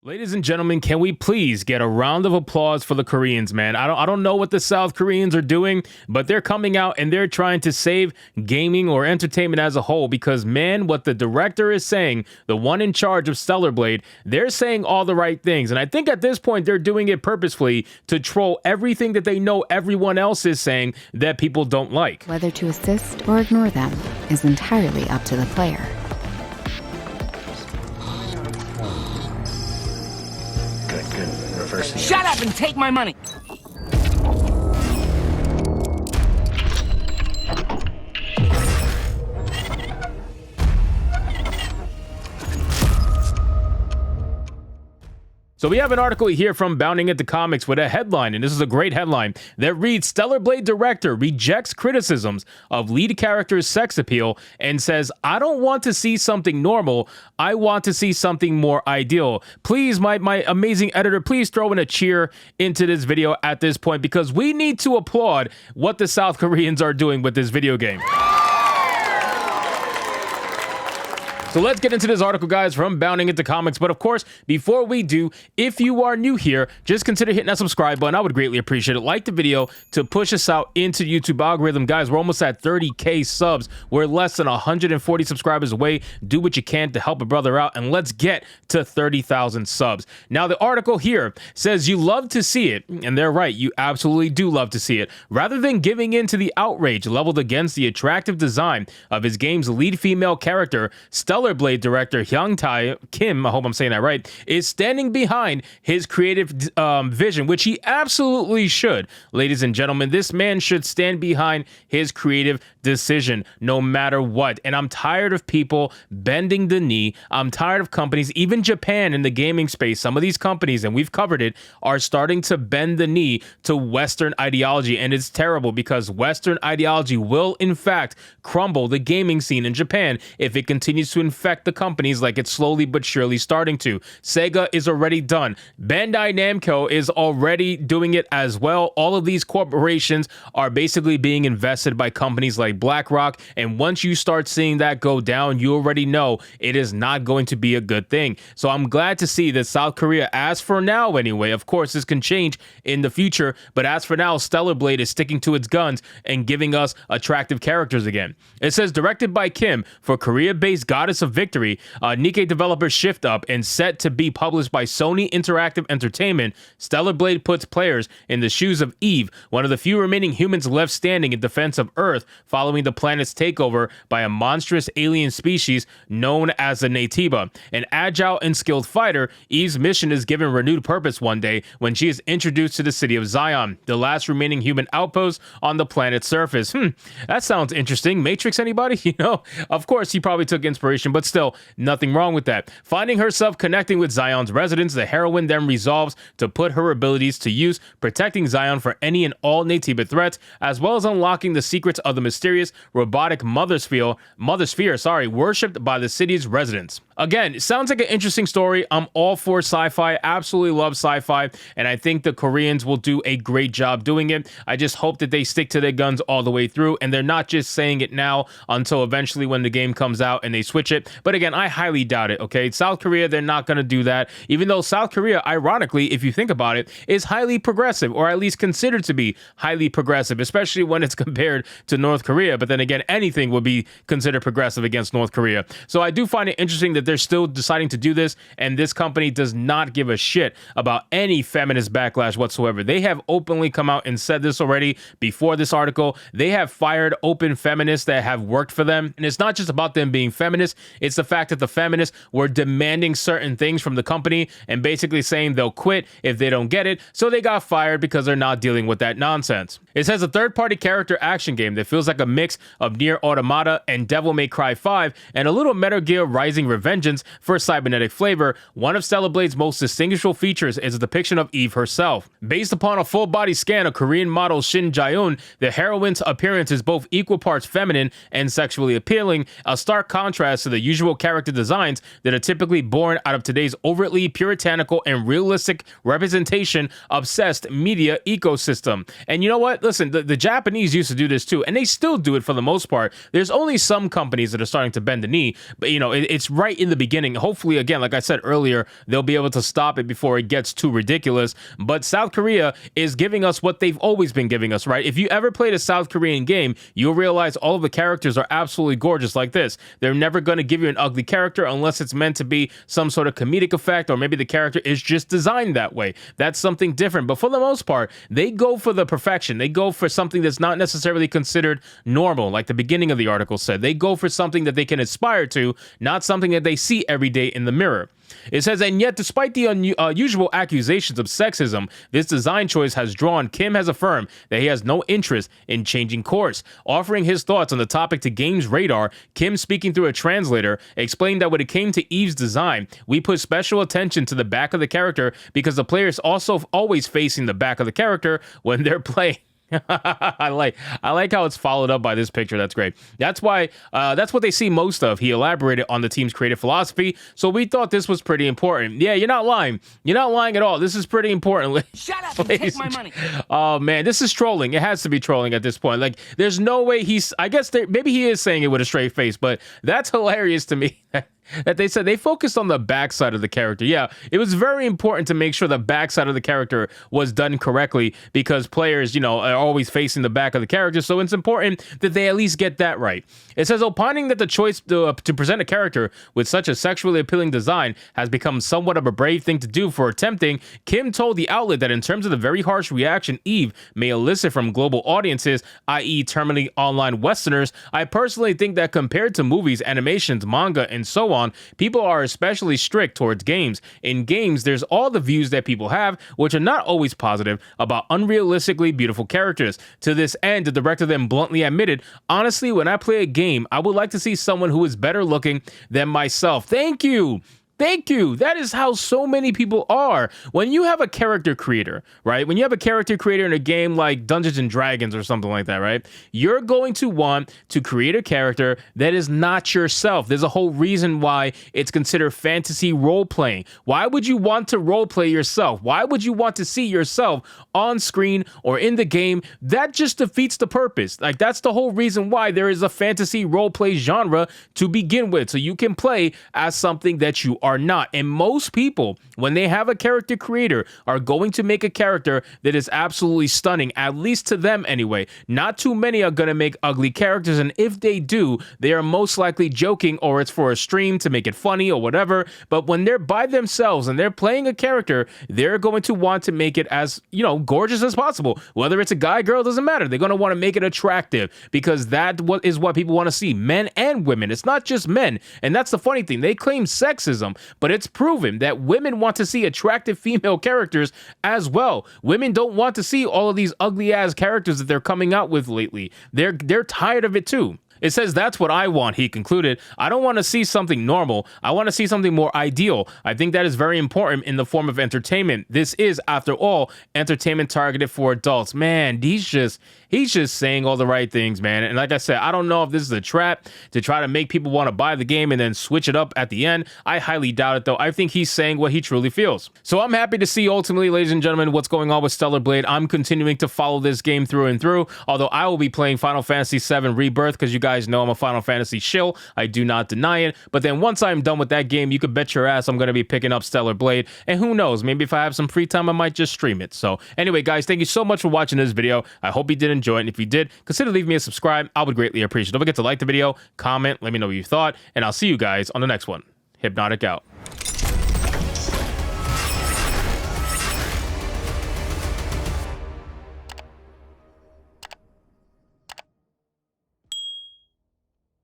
Ladies and gentlemen, can we please get a round of applause for the Koreans, man? I don't know what the South Koreans are doing, but they're coming out and they're trying to save gaming or entertainment as a whole because, man, what the director is saying, the one in charge of Stellerblade, they're saying all the right things. And I think at this point, they're doing it purposefully to troll everything that they know everyone else is saying that people don't like. Whether to assist or ignore them is entirely up to the player. Good. Reverse it. Shut up and take my money! So we have an article here from Bounding Into Comics with a headline, and this is a great headline, that reads, Stellerblade director rejects criticisms of lead character's sex appeal and says, I don't want to see something normal, I want to see something more ideal. Please, my amazing editor, please throw in a cheer into this video at this point, because we need to applaud what the South Koreans are doing with this video game. So let's get into this article, guys, from Bounding Into Comics. But of course, before we do, if you are new here, just consider hitting that subscribe button. I would greatly appreciate it. Like the video to push us out into YouTube algorithm. Guys, we're almost at 30K subs. We're less than 140 subscribers away. Do what you can to help a brother out, and let's get to 30,000 subs. Now, the article here says you love to see it, and they're right. You absolutely do love to see it. Rather than giving in to the outrage leveled against the attractive design of his game's lead female character, Stellerblade director Hyung-tae Kim, I hope I'm saying that right, is standing behind his creative vision, which he absolutely should. Ladies and gentlemen, this man should stand behind his creative decision no matter what. And I'm tired of people bending the knee. I'm tired of companies, even Japan in the gaming space, some of these companies, and we've covered it, are starting to bend the knee to Western ideology. And it's terrible because Western ideology will, in fact, crumble the gaming scene in Japan if it continues to infect the companies like it's slowly but surely starting to. Sega is already done. Bandai Namco is already doing it as well. All of these corporations are basically being invested by companies like BlackRock, and once you start seeing that go down, you already know it is not going to be a good thing. So I'm glad to see that South Korea, as for now anyway, of course this can change in the future, but as for now, Stellerblade is sticking to its guns and giving us attractive characters again. It says, directed by Kim for Korea-based Goddess of Victory, Nikkei developer Shift Up, and set to be published by Sony Interactive Entertainment, Stellerblade puts players in the shoes of Eve, one of the few remaining humans left standing in defense of Earth following the planet's takeover by a monstrous alien species known as the Natiba. An agile and skilled fighter, Eve's mission is given renewed purpose one day when she is introduced to the city of Zion, the last remaining human outpost on the planet's surface. That sounds interesting. Matrix, anybody? You know, of course, he probably took inspiration, but still, nothing wrong with that. Finding herself connecting with Zion's residents, the heroine then resolves to put her abilities to use, protecting Zion for any and all Natiba threats, as well as unlocking the secrets of the mysterious robotic mother sphere, worshipped by the city's residents. Again, it sounds like an interesting story. I'm all for sci-fi, absolutely love sci-fi, and I think the Koreans will do a great job doing it. I just hope that they stick to their guns all the way through, and they're not just saying it now until eventually when the game comes out and they switch it. But again, I highly doubt it, okay? South Korea, they're not going to do that, even though South Korea, ironically, if you think about it, is highly progressive, or at least considered to be highly progressive, especially when it's compared to North Korea. But then again, anything would be considered progressive against North Korea. So I do find it interesting that they're still deciding to do this, and this company does not give a shit about any feminist backlash whatsoever. They have openly come out and said this already before this article. They have fired open feminists that have worked for them, and it's not just about them being feminists, it's the fact that the feminists were demanding certain things from the company and basically saying they'll quit if they don't get it, so they got fired because they're not dealing with that nonsense. It says a third-party character action game that feels like a mix of Nier Automata and Devil May Cry 5 and a little Metal Gear Rising Revengeance for cybernetic flavor. One of Stellerblade's most distinguishable features is a depiction of Eve herself. Based upon a full-body scan of Korean model Shin Jae-eun, the heroine's appearance is both equal parts feminine and sexually appealing, a stark contrast to the usual character designs that are typically born out of today's overtly puritanical and realistic representation-obsessed media ecosystem. And you know what? Listen, the Japanese used to do this too, and they still do it for the most part. There's only some companies that are starting to bend the knee, but you know, it's right in in the beginning. Hopefully, again, like I said earlier, they'll be able to stop it before it gets too ridiculous. But South Korea is giving us what they've always been giving us, right? If you ever played a South Korean game, you'll realize all of the characters are absolutely gorgeous like this. They're never going to give you an ugly character unless it's meant to be some sort of comedic effect, or maybe the character is just designed that way. That's something different. But for the most part, they go for the perfection. They go for something that's not necessarily considered normal, like the beginning of the article said. They go for something that they can aspire to, not something that they see every day in the mirror. It says, and yet, despite the unusual accusations of sexism this design choice has drawn, Kim has affirmed that he has no interest in changing course. Offering his thoughts on the topic to Games Radar, Kim, speaking through a translator, explained that when it came to Eve's design, we put special attention to the back of the character because the player is also always facing the back of the character when they're playing. I like how it's followed up by this picture. That's great. That's why that's what they see most of. He elaborated on the team's creative philosophy, so we thought this was pretty important. Yeah, you're not lying. You're not lying at all. This is pretty important. Shut up and take my money. Oh man, this is trolling. It has to be trolling at this point. Like, there's no way he's. I guess maybe he is saying it with a straight face, but that's hilarious to me. That they said they focused on the backside of the character. Yeah, it was very important to make sure the backside of the character was done correctly because players, you know, are always facing the back of the character. So it's important that they at least get that right. It says, opining that the choice to present a character with such a sexually appealing design has become somewhat of a brave thing to do for attempting, Kim told the outlet that in terms of the very harsh reaction Eve may elicit from global audiences, i.e. terminally online Westerners, I personally think that compared to movies, animations, manga, and so on, people are especially strict towards games. In games, there's all the views that people have, which are not always positive, about unrealistically beautiful characters. To this end, the director then bluntly admitted, honestly, when I play a game, I would like to see someone who is better looking than myself. Thank you. Thank you. That is how so many people are. When you have a character creator, right? When you have a character creator in a game like Dungeons and Dragons or something like that, right? You're going to want to create a character that is not yourself. There's a whole reason why it's considered fantasy role playing. Why would you want to role play yourself? Why would you want to see yourself on screen or in the game? That just defeats the purpose. Like, that's the whole reason why there is a fantasy role play genre to begin with. So you can play as something that you are not. And most people, when they have a character creator, are going to make a character that is absolutely stunning, at least to them anyway. Not too many are going to make ugly characters, and if they do, they are most likely joking, or it's for a stream to make it funny or whatever. But when they're by themselves and they're playing a character, they're going to want to make it as, you know, gorgeous as possible. Whether it's a guy, girl, doesn't matter. They're going to want to make it attractive because that is what people want to see, men and women. It's not just men. And that's the funny thing. They claim sexism, but it's proven that women want to see attractive female characters as well. Women don't want to see all of these ugly ass characters that they're coming out with lately. They're tired of it too. It says, that's what I want, he concluded. I don't want to see something normal. I want to see something more ideal. I think that is very important in the form of entertainment. This is, after all, entertainment targeted for adults. Man, he's just saying all the right things, man. And like I said, I don't know if this is a trap to try to make people want to buy the game and then switch it up at the end. I highly doubt it, though. I think he's saying what he truly feels. So I'm happy to see, ultimately, ladies and gentlemen, what's going on with Stellerblade. I'm continuing to follow this game through and through, although I will be playing Final Fantasy VII Rebirth because you guys know I'm a Final Fantasy shill. I do not deny it. But then once I'm done with that game, you could bet your ass I'm going to be picking up Stellerblade. And who knows, maybe if I have some free time, I might just stream it. So anyway, guys, thank you so much for watching this video. I hope you did enjoy it. And if you did, consider leaving me a subscribe. I would greatly appreciate it. Don't forget to like the video, comment, let me know what you thought, and I'll see you guys on the next one. Hypnotic out.